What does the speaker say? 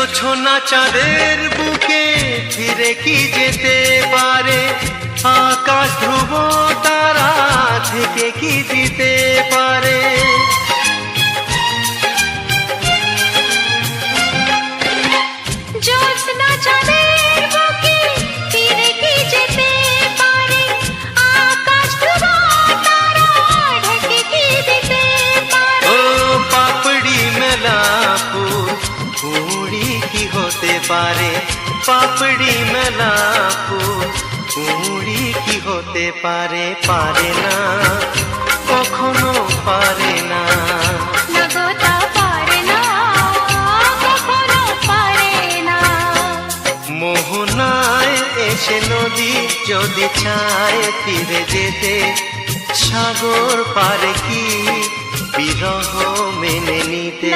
জোছনা চাঁদের বুকে ফিরে কি যেতে পারে, আকাশ ধ্রুব তারা থেকে কি দিতে পারে। জোছনা চাঁদের বুকে ফিরে কি যেতে পারে, আকাশ ধ্রুব তারা ঢেকে কি দিতে পারে। ও পাপড়ি মেলা ফুল কুড়ি কি হতে পারে, পাপড়ি মেলা ফুল কুড়ি কি হতে পারে, পারে না কখনো পারে না। নগতা পারে না, কখনো পারে না। মোহনায় এসে নদী যদি চায় ফিরে যেতে, সাগর পারে কি বিরহ মেনে নিতে।